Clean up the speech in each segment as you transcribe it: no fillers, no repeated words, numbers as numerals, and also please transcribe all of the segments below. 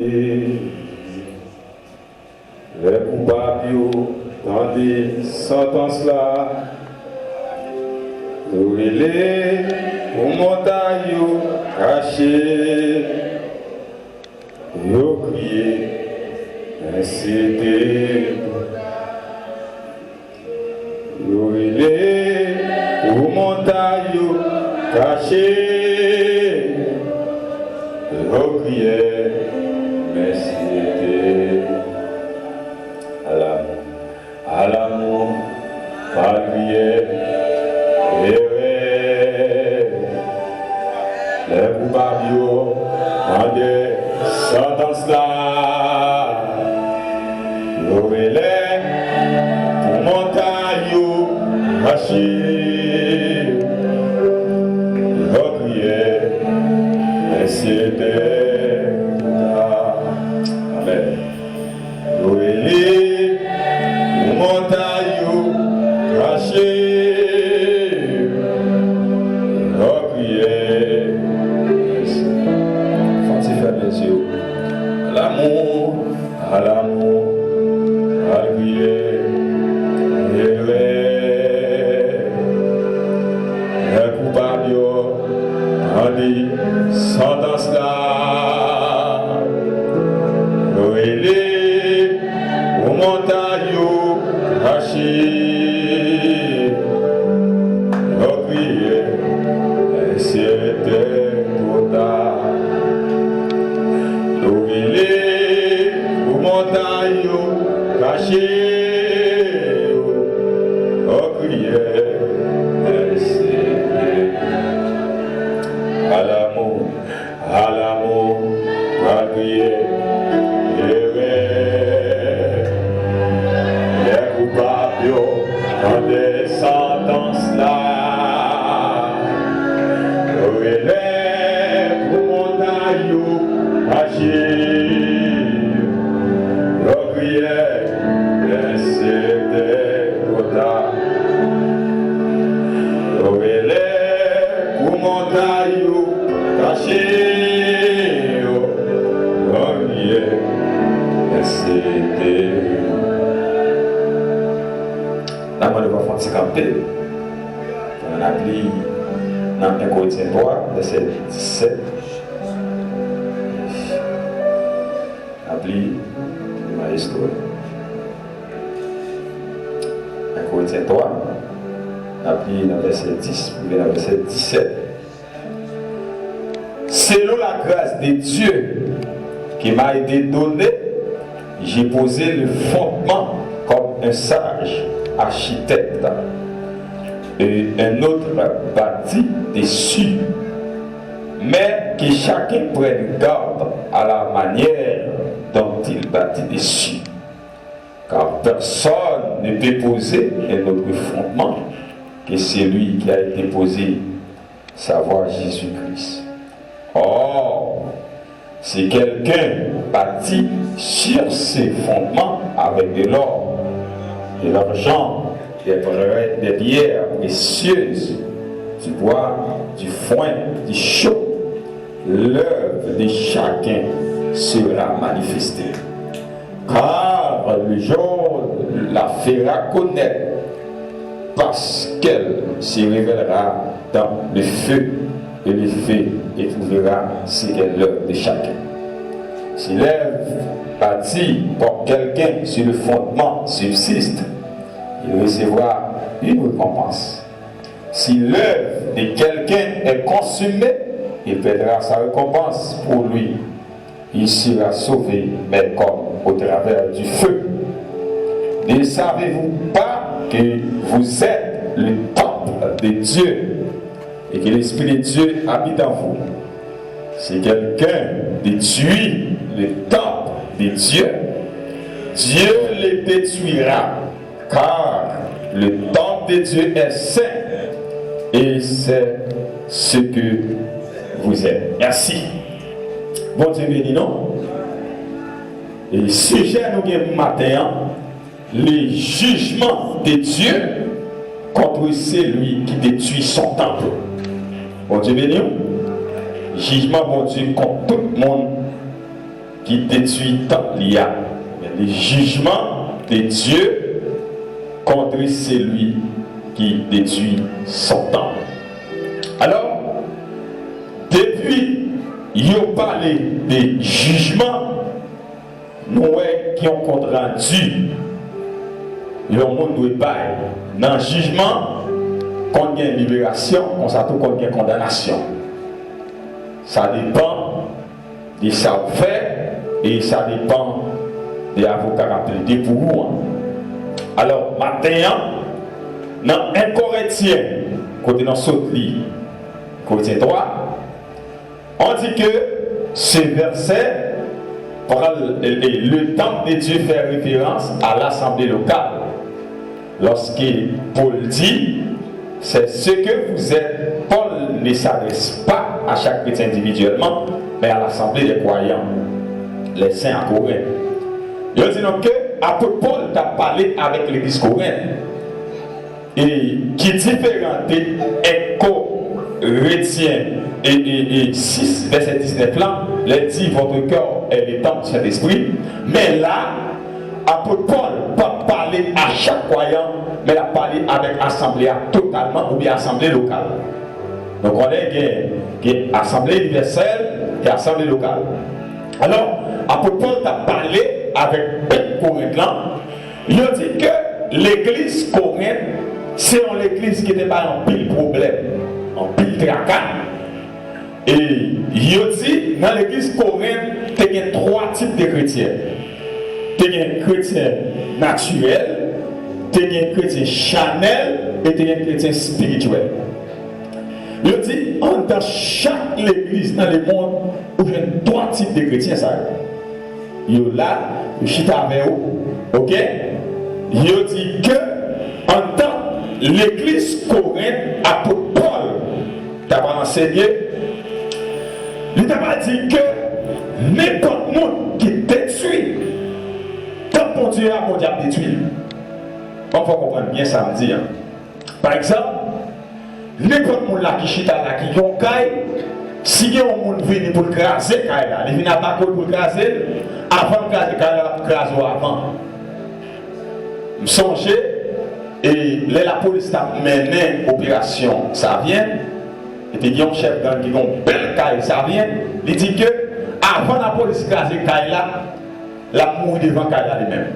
Les coupables dans des sentences là, nous les aux montagnes cachées, nous crier, inciter, nous les aux montagnes cachées, nous crier, merci. À l'amour, à l'huile, les coupables en des sentences là, nous les pour montagne machine, nous crier, mais c'était amen. Nous les montagne crachée, reprier, faut-il faire les yeux, l'amour, à l'amour, à prier, les coupables, en dit, sentence là, les aux montagnes crachées, reprier, c'était trop tard. Nous les aux montagnes crachées, reprier, c'était à l'amour, à prier. Dans des sentences là, nous élèves pour montagne agir, nos prières, c'était trop tard. Nous élèves pour montagne agir, nos prières, c'était là, on va faire un camper. On a pris dans 1 Corinthiens 3, verset 17. On a pris ma histoire. 1 Corinthiens 3, on a pris dans verset 10, puis dans verset 17. Selon la grâce de Dieu qui m'a été donnée, j'ai posé le fondement comme un sage architecte, et un autre bâti dessus, mais que chacun prenne garde à la manière dont il bâtit dessus, car personne ne peut poser un autre fondement que celui qui a été posé, savoir Jésus-Christ. Or, si quelqu'un bâtit sur ses fondements avec de l'or, de l'argent, des pierres précieuses, du bois, du foin, du chaux, l'œuvre de chacun sera manifestée. Car le jour la fera connaître, parce qu'elle se révélera dans le feu, et le feu éprouvera ce qu'est l'œuvre de chacun. Si l'œuvre bâtie par quelqu'un sur le fondement subsiste, il recevra une récompense. Si l'œuvre de quelqu'un est consumée, il perdra sa récompense pour lui. Il sera sauvé, mais comme au travers du feu. Ne savez-vous pas que vous êtes le temple de Dieu et que l'Esprit de Dieu habite en vous? Si quelqu'un détruit le temple de Dieu, Dieu le détruira, car le temple de Dieu est saint et c'est ce que vous êtes. Merci. Bon Dieu béni, non? Et le sujet nous avons matin, le jugement de Dieu contre celui qui détruit son temple. Bon Dieu béni, jugement bon Dieu contre tout le monde qui détruit tant il y a. Les jugements de Dieu contre celui qui détruit son temps. Alors, depuis il a parlé des jugements, nous qui ont compte rendu, le monde doit pas dans le jugement, quand il y a une libération, on s'attend quand il y a une condamnation. Ça dépend de ça fait et ça dépend des avocats appelés pour vous. Alors, maintenant, dans 1 Corinthiens, côté dans ce livre, Corinthiens 3, on dit que ce verset, le temple de Dieu fait référence à l'assemblée locale. Lorsque Paul dit, c'est ce que vous êtes, Paul ne s'adresse pas à chaque chrétien individuellement, mais à l'assemblée des croyants, les saints à Corinthe. Il dit donc que apôtre Paul a parlé avec l'église Corinthe et qui différente éco-chrétien et 6 verset 19 là, il dit votre cœur est le temple du Saint-Esprit, mais là apôtre Paul pas parler à chaque croyant, mais il a parlé avec assemblée totalement ou bien assemblée locale. Donc on est assemblée universelle et assemblée locale. Alors apôtre Paul a parlé avec Corinthe là, il a dit que l'église Corinthe c'est l'église qui n'était pas en pile problème, en pile tracas. Et il a dit dans l'église Corinthe, il y a 3 types de chrétiens. Il y a un chrétien naturel, il y a un chrétien charnel et il y a un chrétien spirituel. Il a dit dans chaque église dans le monde, il y a 3 types de chrétiens. Il y a là, il chita avec eux. Ok? Il a dit que en tant l'église Corinthe, apôtre Paul, qui a enseigné, il n'a pas dit que n'importe monde qui détruit, tant mon Dieu a détruit. On faut comprendre bien ça me dit. Par exemple, n'importe monde là qui chita là, qui ont caille, si il y a un monde venu pour craser caille là, il vient attaquer pour craser, avant de craser caille là, craser avant. Je songeais, et la police a mené l'opération, ça vient. Et puis il y a un chef gang qui a une belle caille, ça vient. Il dit que avant la police craser caille là, la mouille devant caille là lui-même.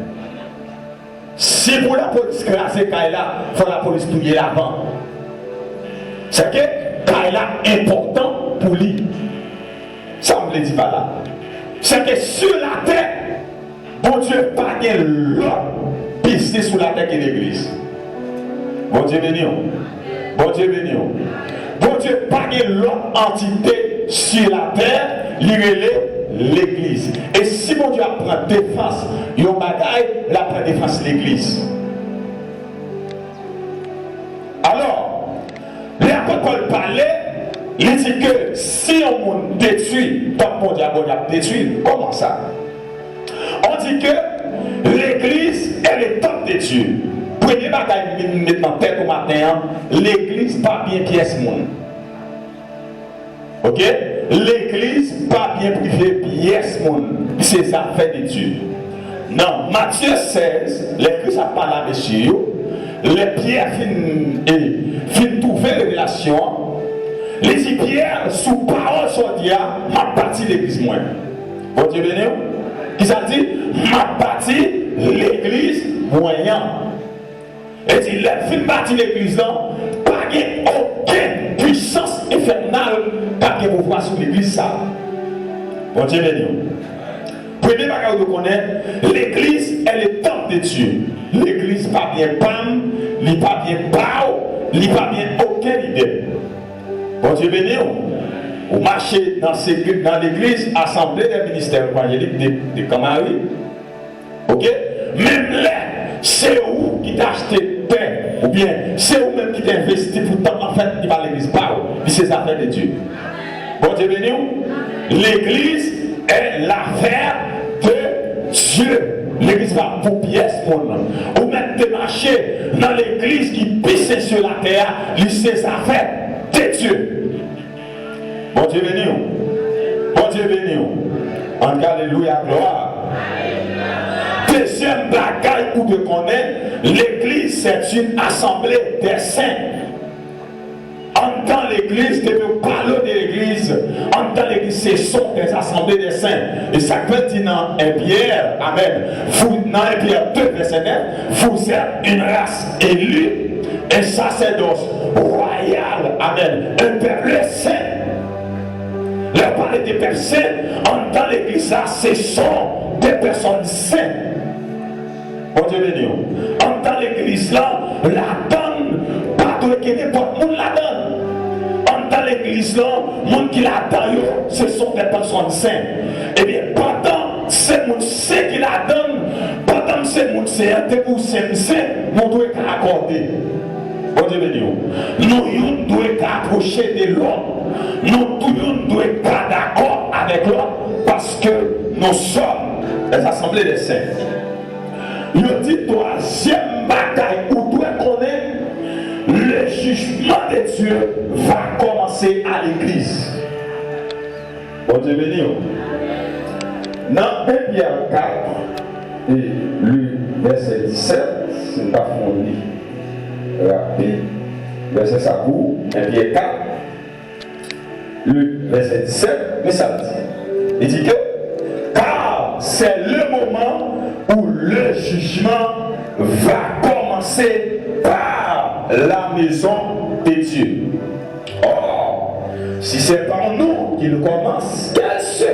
Si pour la police craser caille là, il faut la police touiller l'avant. C'est que caille là important pour lui. Ça ne me le dit pas là. C'est que sur la terre, bon Dieu pas de l'autre pisté sur la terre que l'église. Bon Dieu béni. Bon Dieu béni. Bon Dieu pas de l'autre entité sur la terre, l'église. Et si mon Dieu apprend défense, il y a un bagaille, il apprend défense l'église. Alors, l'apôtre Paul parlait, il dit que si on monde détruit, tant mon Dieu a détruit, comment ça? On dit que l'église est le temple de Dieu. Premier bagaille maintenant tête au matin, l'église pas bien pièce monde. Ok? L'église pas bien privée pièce monde. C'est ça fait de Dieu. Non, Matthieu 16, l'église a parlé à monsieur, les pierres fin trouver les relations. Les pierres sous parole sur Dieu, ma partie l'église moins. Bon Dieu béni. Qui ça dit? Ma partie l'église moyen. Et dit, les fin partie l'église là, pas aucune puissance infernale pas de pouvoir sur l'église ça. Bon Dieu béni. Premier bagage de connaître, l'église est le temple de Dieu. L'église pas bien pam, n'est pas bien pao, n'est pas bien aucune idée. Bon Dieu béni, vous marchez dans l'église, assemblée des ministères évangéliques de Camari. Ok? Même là, c'est où qui t'a acheté pain, ou bien c'est où même qui t'a investi pour tant en fait, il va l'église pas, c'est l'affaire de Dieu. Bon Dieu béni, l'église est l'affaire de Dieu. L'église va pour pièce, ou même de marcher dans l'église qui pisse sur la terre, c'est l'affaire de Dieu. Bon Dieu béni. Bon Dieu béni. En alléluia, gloire. Deuxième bagaille où de connaître, l'église c'est une assemblée des saints. En tant l'église, tu peux parler de l'église. En tant l'église, ce sont des assemblées des saints. Et ça peut dire dans 1 Pierre, amen. Vous, dans 1 Pierre 2, verset 9, vous êtes une race élue, un sacerdoce royal, amen. Un peuple saint. Le parler des personnes, en tant l'église, là, ce sont des personnes saintes. Bon Dieu béni. En tant l'église, là, la donne, pas de que n'importe qui la donne. Dans l'église, là, les gens qui la donnent, ce sont des personnes saintes. Et bien, pendant ces gens qui la donnent, pendant ces gens qui saints, nous devons accorder. Bon Dieu béni. Nous devons approcher de l'autre. Nous devons être d'accord avec l'autre parce que nous sommes les assemblées des saints. Il dit troisième bataille où doit connaître. Le jugement de Dieu va commencer à l'église. Bon Dieu béni. Dans 1 Pierre 4 et le verset 17, c'est pas fourni rapide. Verset ça pour 1 Pierre 4, le verset 17, mais ça dit. Il dit que car c'est le moment où le jugement va commencer par la maison de Dieu. Or, si c'est par nous qu'il commence, quelle sera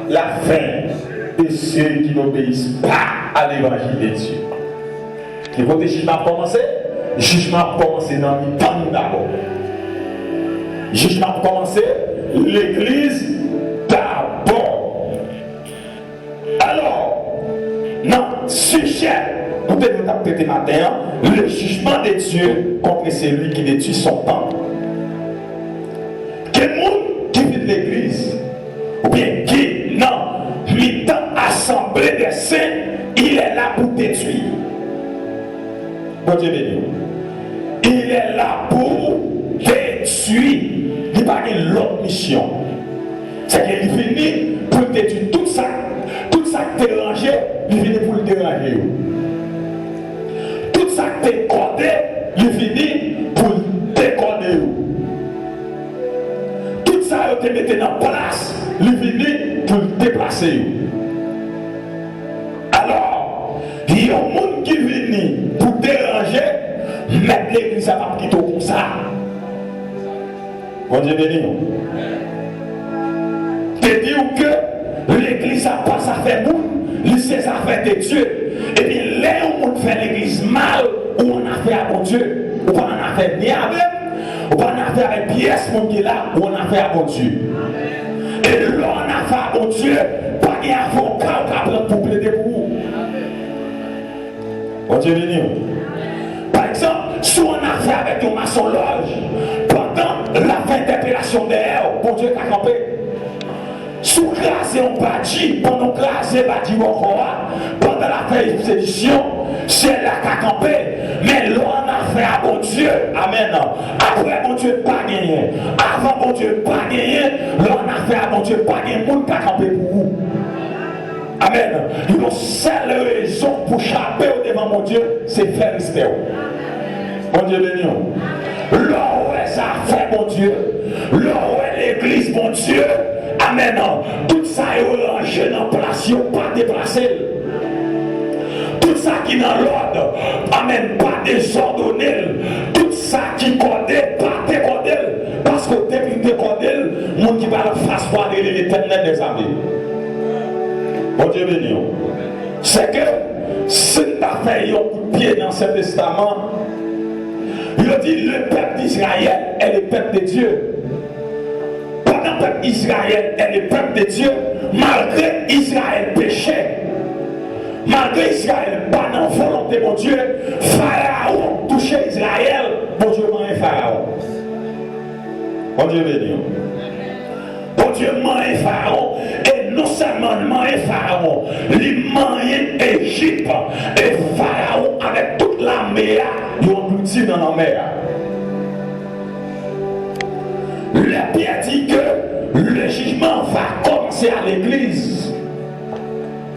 la fin de ceux qui n'obéissent pas à l'évangile de Dieu? Et votre jugement a commencé? Le jugement a commencé dans le temps d'abord. Le jugement a commencé, l'église d'abord. Alors, dans ce sujet, nous devons traiter matin le jugement de Dieu contre celui qui détruit son temps. Quel monde qui vit de l'église, ou bien qui, non, mi-temps assemblée des saints, il est là pour détruire. Bon Dieu béni. Il est là pour détruire. Il n'y a pas l'autre mission. C'est qu'il finit pour détruire tout ça qui est dérangé, il finit pour le déranger. Tout ça qui est codé, il finit pour le décoder. Tout ça qui est mis en place, il finit pour le déplacer. Alors, il y a un monde qui vient pour déranger, mettre l'église à la petite comme ça. Bon Dieu béni. Te dire que l'église n'a pas sa fait monde, c'est sa fait de Dieu. Et puis là où on fait l'église mal, où on a fait à bon Dieu, ou pas on a fait bien avec, ou pas on a fait avec pièce mon qui est là, où on a fait à bon Dieu. Et là on a fait à bon Dieu, pas d'avocat qui a pour plaider pour vous. Bon Dieu béni. Par exemple, si on a fait avec un maçon loge, pendant la fin d'interpellation d'air, bon Dieu t'a campé. Si on crase un bâti, pendant craser bâti pendant la fin d'expédition, c'est là qu'a campé. Mais là on a fait à bon Dieu. Amen. Après bon Dieu pas gagné. Avant bon Dieu pas gagné. Là on a fait à bon Dieu pas gagné. Monde qu'a campé pour vous. Amen. Une seule raison pour chapper au devant mon Dieu, c'est faire respect. Bon Dieu béni. Là où ça a fait mon Dieu, là où est l'église mon Dieu, amen. Tout ça est rangé dans la place, pas déplacé. Tout ça qui est dans l'ordre, amen, pas désordonné. Tout ça qui codé, pas décodé. Parce que depuis décodé, le monde qui va la face voir l'éternel des amis. Bon Dieu béni. C'est que si nous avons fait un coup de pied dans ce testament, il a dit le peuple d'Israël est le peuple de Dieu. Pendant le peuple d'Israël est le peuple de Dieu, malgré Israël péchait, malgré Israël pas dans la volonté de mon Dieu, Pharaon touchait Israël, bon Dieu m'a Pharaon. Bon Dieu béni. Bon Dieu m'a Pharaon. Et non seulement m'a Pharaon, il m'a Égypte. Et Pharaon avec toute la mer, ils ont englouti dans la mer. La Bible dit que le jugement va commencer à l'église.